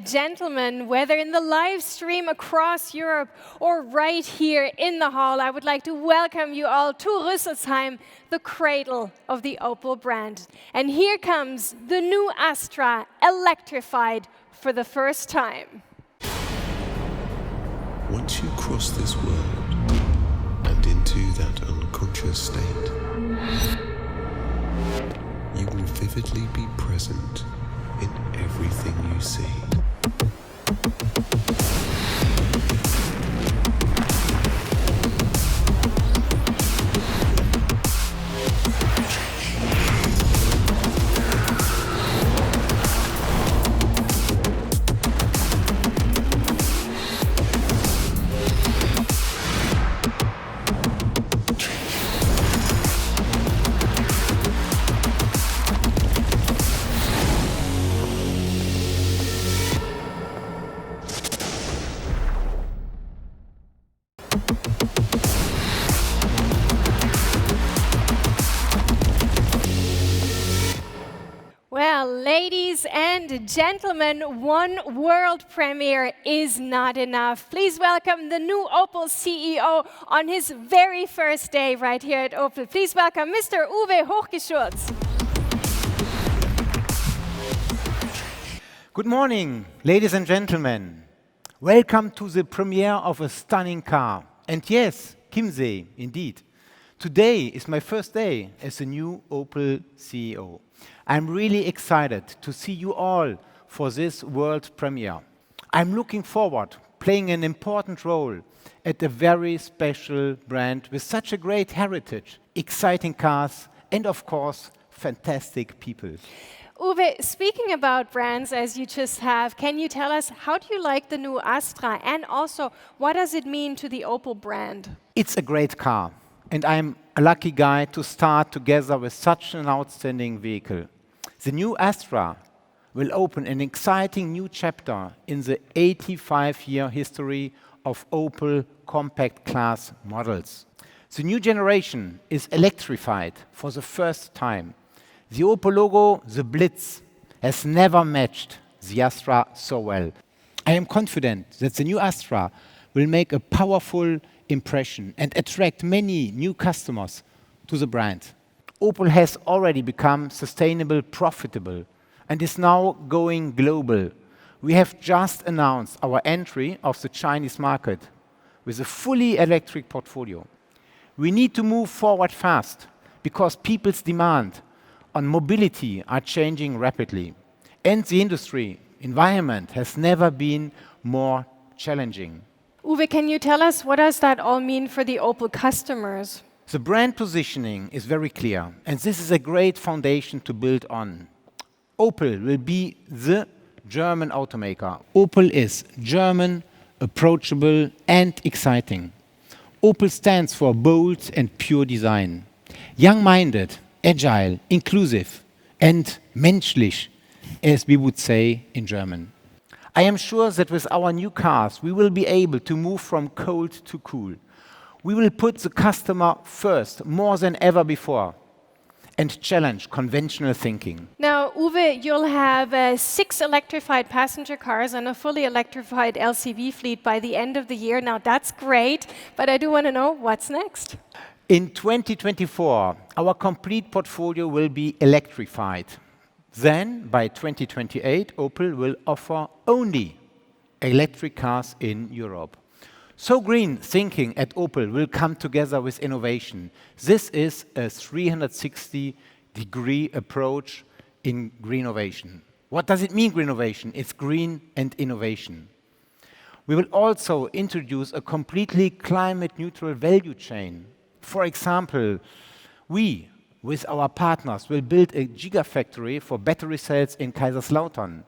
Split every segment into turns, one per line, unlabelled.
gentlemen, whether in the live stream across Europe or right here in the hall, I would like to welcome you all to Rüsselsheim, the cradle of the Opel brand. And here comes the new Astra, electrified for the first time.
Once you cross this world and into that unconscious state, you will vividly be present in everything you see.
Well, ladies and gentlemen, one world premiere is not enough. Please welcome the new Opel CEO on his very first day right here at Opel. Please welcome Mr. Uwe Hochgeschurz.
Good morning, ladies and gentlemen. Welcome to the premiere of a stunning car. And yes, Chiemsee, indeed. Today is my first day as the new Opel CEO. I'm really excited to see you all for this world premiere. I'm looking forward playing an important role at a very special brand with such a great heritage, exciting cars, and of course, fantastic people.
Uwe, speaking about brands as you just have, can you tell us how do you like the new Astra, and also what does it mean to the Opel brand?
It's a great car, and I'm a lucky guy to start together with such an outstanding vehicle. The new Astra will open an exciting new chapter in the 85-year history of Opel compact class models. The new generation is electrified for the first time. The Opel logo, the Blitz, has never matched the Astra so well. I am confident that the new Astra will make a powerful impression and attract many new customers to the brand. Opel has already become sustainable, profitable, and is now going global. We have just announced our entry of the Chinese market with a fully electric portfolio. We need to move forward fast because people's demand on mobility are changing rapidly, and the industry environment has never been more challenging.
Uwe, can you tell us what does that all mean for the Opel customers?
The brand positioning is very clear, and this is a great foundation to build on. Opel will be the German automaker. Opel is German, approachable, and exciting. Opel stands for bold and pure design, young-minded, agile, inclusive, and menschlich, as we would say in German. I am sure that with our new cars, we will be able to move from cold to cool. We will put the customer first more than ever before and challenge conventional thinking.
Now, Uwe, you'll have 6 electrified passenger cars and a fully electrified LCV fleet by the end of the year. Now, that's great, but I do want to know what's next.
In 2024, our complete portfolio will be electrified. Then, by 2028, Opel will offer only electric cars in Europe. So green thinking at Opel will come together with innovation. This is a 360-degree approach in greennovation. What does it mean, greennovation? It's green and innovation. We will also introduce a completely climate-neutral value chain. For example, we, with our partners, will build a gigafactory for battery cells in Kaiserslautern.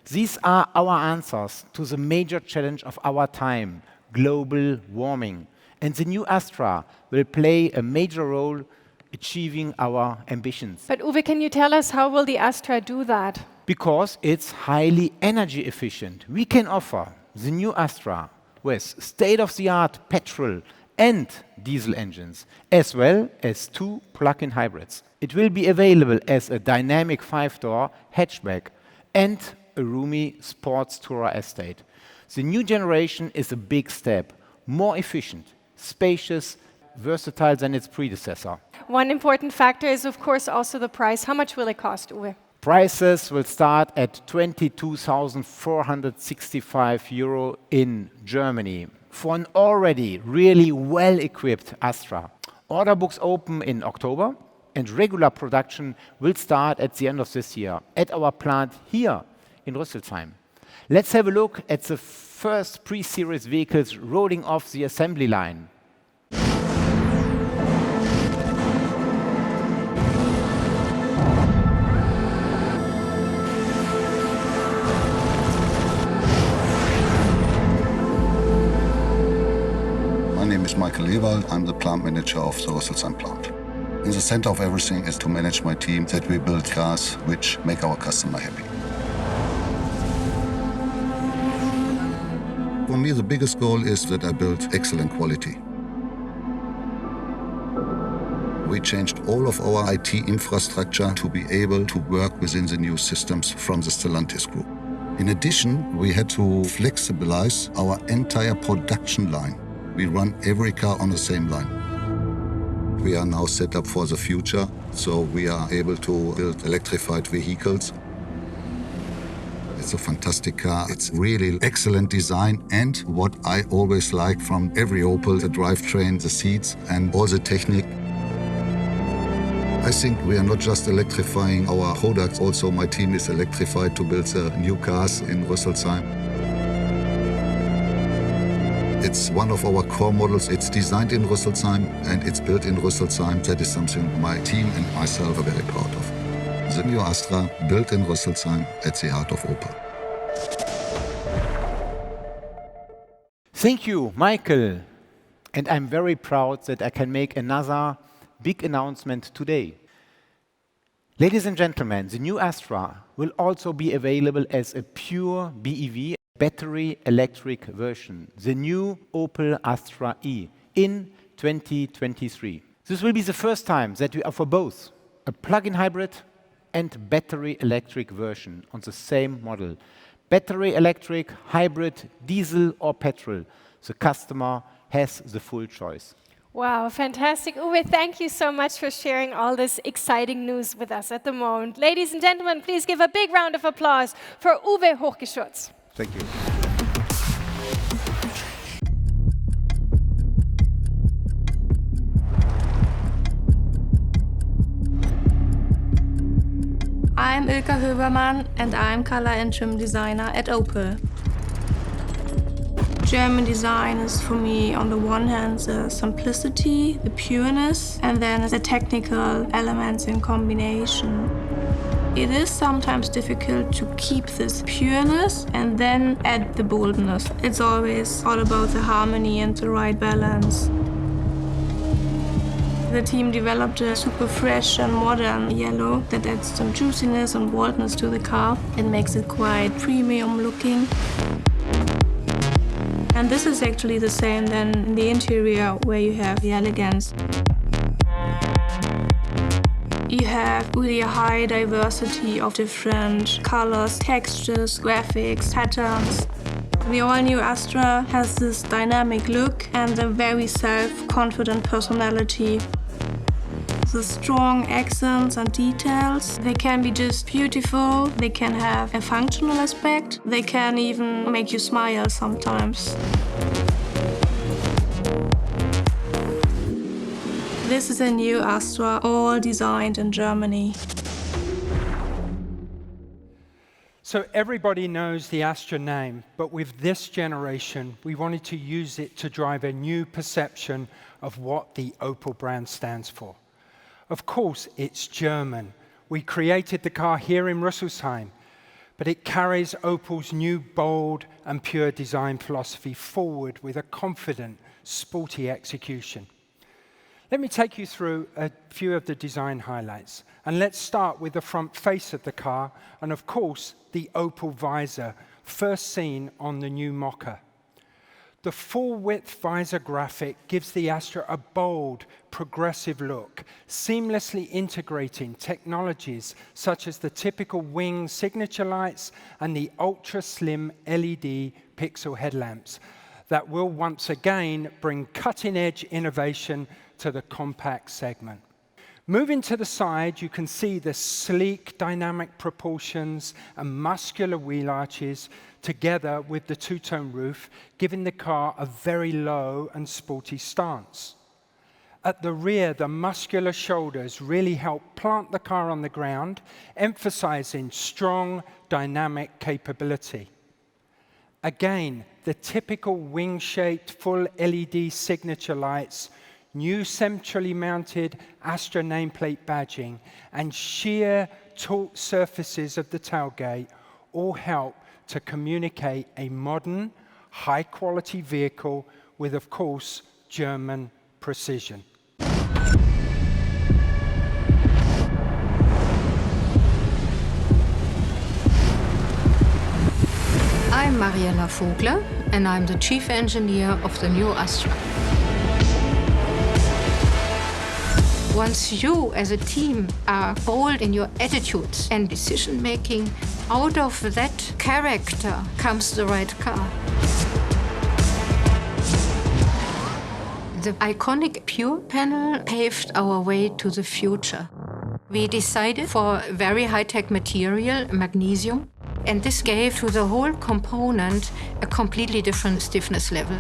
These are our answers to the major challenge of our time, global warming. And the new Astra will play a major role achieving our ambitions.
But Uwe, can you tell us how will the Astra do that?
Because it's highly energy efficient. We can offer the new Astra with state-of-the-art petrol and diesel engines, as well as 2 plug-in hybrids. It will be available as a dynamic 5-door hatchback and a roomy sports tourer estate. The new generation is a big step, more efficient, spacious, versatile than its predecessor.
One important factor is, of course, also the price. How much will it cost, Uwe?
Prices will start at 22,465 euro in Germany for an already really well-equipped Astra. Order books open in October, and regular production will start at the end of this year at our plant here in Rüsselsheim. Let's have a look at the first pre-series vehicles rolling off the assembly line.
My name is Michael Ewald. I'm the plant manager of the Rüsselsheim plant. In the center of everything is to manage my team, that we build cars which make our customer happy. For me, the biggest goal is that I build excellent quality. We changed all of our IT infrastructure to be able to work within the new systems from the Stellantis group. In addition, we had to flexibilize our entire production line. We run every car on the same line. We are now set up for the future, so we are able to build electrified vehicles. It's a fantastic car. It's really excellent design, and what I always like from every Opel, the drivetrain, the seats, and all the technique. I think we are not just electrifying our products, also my team is electrified to build the new cars in Rüsselsheim. It's one of our core models. It's designed in Rüsselsheim and it's built in Rüsselsheim. That is something my team and myself are very proud of. The new Astra, built in Rüsselsheim at the heart of Opel.
Thank you, Michael. And I'm very proud that I can make another big announcement today. Ladies and gentlemen, the new Astra will also be available as a pure BEV, battery electric version, the new Opel Astra-e in 2023. This will be the first time that we offer both a plug-in hybrid and battery electric version on the same model. Battery electric, hybrid, diesel or petrol. The customer has the full choice.
Wow, fantastic. Uwe, thank you so much for sharing all this exciting news with us at the moment. Ladies and gentlemen, please give a big round of applause for Uwe Hochgeschütz.
Thank you.
I'm Ilka Höbermann and I'm color and trim designer at Opel. German design is for me, on the one hand, the simplicity, the pureness, and then the technical elements in combination. It is sometimes difficult to keep this pureness and then add the boldness. It's always all about the harmony and the right balance. The team developed a super fresh and modern yellow that adds some juiciness and boldness to the car. It makes it quite premium looking. And this is actually the same then in the interior, where you have the elegance. You have really a high diversity of different colors, textures, graphics, patterns. The all-new Astra has this dynamic look and a very self-confident personality. The strong accents and details, they can be just beautiful, they can have a functional aspect, they can even make you smile sometimes. This is a new Astra, all designed in Germany.
So everybody knows the Astra name, but with this generation, we wanted to use it to drive a new perception of what the Opel brand stands for. Of course, it's German. We created the car here in Rüsselsheim, but it carries Opel's new bold and pure design philosophy forward with a confident, sporty execution. Let me take you through a few of the design highlights. And let's start with the front face of the car, and of course, the Opel Vizor, first seen on the new Mokka. The full-width visor graphic gives the Astra a bold, progressive look, seamlessly integrating technologies such as the typical wing signature lights and the ultra-slim LED pixel headlamps that will once again bring cutting-edge innovation to the compact segment. Moving to the side, you can see the sleek dynamic proportions and muscular wheel arches together with the two-tone roof, giving the car a very low and sporty stance. At the rear, the muscular shoulders really help plant the car on the ground, emphasizing strong dynamic capability. Again, the typical wing-shaped full LED signature lights, new centrally mounted Astra nameplate badging, and sheer taut surfaces of the tailgate all help to communicate a modern, high-quality vehicle with, of course, German precision.
I'm Mariella Vogler, and I'm the chief engineer of the new Astra. Once you, as a team, are bold in your attitudes and decision-making, out of that character comes the right car. The iconic Pure panel paved our way to the future. We decided for very high-tech material, magnesium, and this gave to the whole component a completely different stiffness level.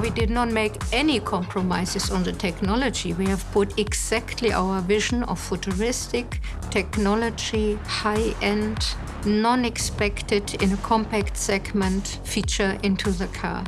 We did not make any compromises on the technology. We have put exactly our vision of futuristic technology, high-end, non-expected in a compact segment feature into the car.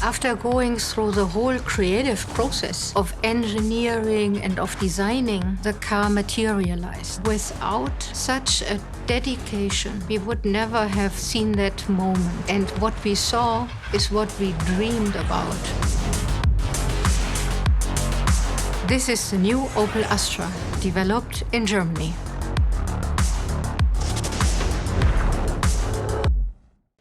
After going through the whole creative process of engineering and of designing, the car materialized. Without such a dedication, we would never have seen that moment. And what we saw is what we dreamed about. This is the new Opel Astra, developed in Germany.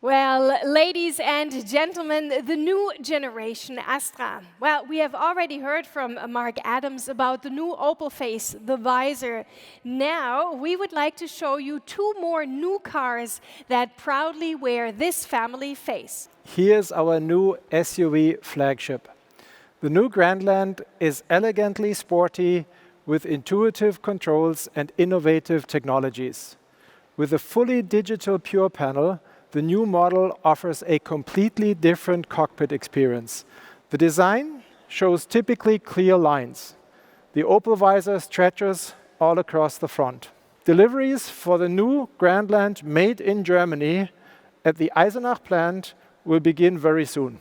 Well, ladies and gentlemen, the new generation Astra. Well, we have already heard from Mark Adams about the new Opel face, the Vizor. Now, we would like to show you two more new cars that proudly wear this family face.
Here's our new SUV flagship. The new Grandland is elegantly sporty with intuitive controls and innovative technologies. With a fully digital Pure panel, the new model offers a completely different cockpit experience. The design shows typically clear lines. The Opel Vizor stretches all across the front. Deliveries for the new Grandland made in Germany at the Eisenach plant will begin very soon.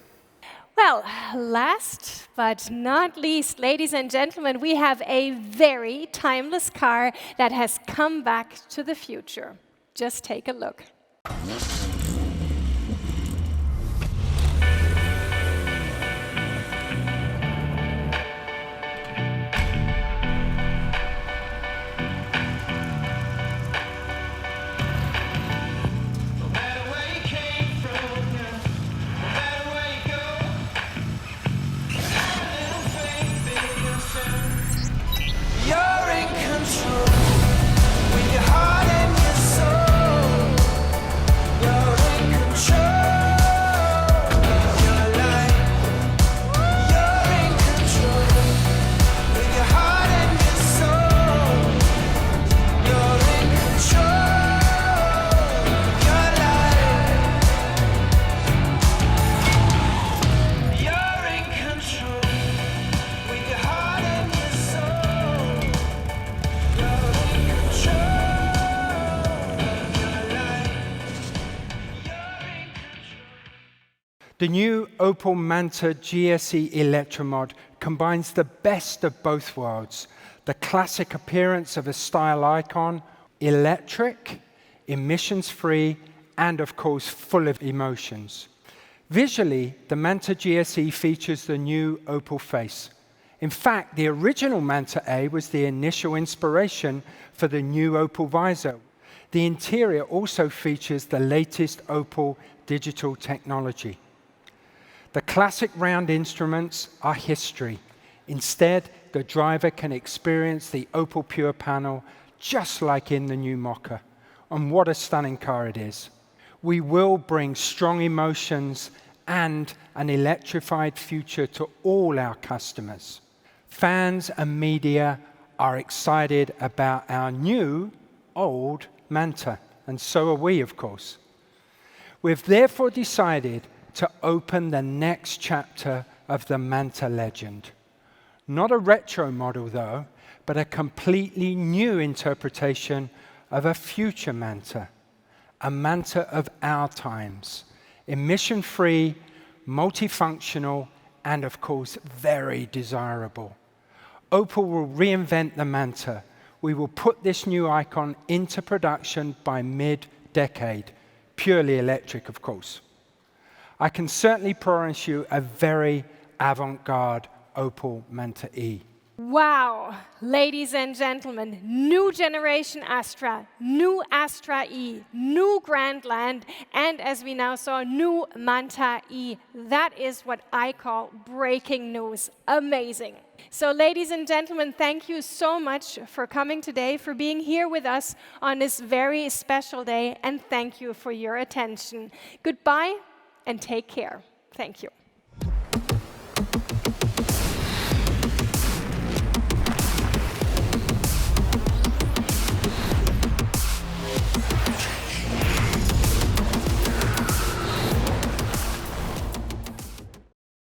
Well, last but not least, ladies and gentlemen, we have a very timeless car that has come back to the future. Just take a look.
The new Opel Manta GSE Electromod combines the best of both worlds, the classic appearance of a style icon, electric, emissions-free, and of course, full of emotions. Visually, the Manta GSE features the new Opel face. In fact, the original Manta-e was the initial inspiration for the new Opel Vizor. The interior also features the latest Opel digital technology. The classic round instruments are history. Instead, the driver can experience the Opel Pure panel just like in the new Mokka. And what a stunning car it is. We will bring strong emotions and an electrified future to all our customers. Fans and media are excited about our new, old Manta, and so are we, of course. We've therefore decided to open the next chapter of the Manta legend. Not a retro model, though, but a completely new interpretation of a future Manta, a Manta of our times, emission-free, multifunctional, and of course, very desirable. Opel will reinvent the Manta. We will put this new icon into production by mid-decade, purely electric, of course. I can certainly promise you a very avant-garde Opel Manta E.
Wow, ladies and gentlemen, new generation Astra, new Astra-e, new Grandland, and as we now saw, new Manta E. That is what I call breaking news. Amazing. So ladies and gentlemen, thank you so much for coming today, for being here with us on this very special day, and thank you for your attention. Goodbye and take care. Thank you.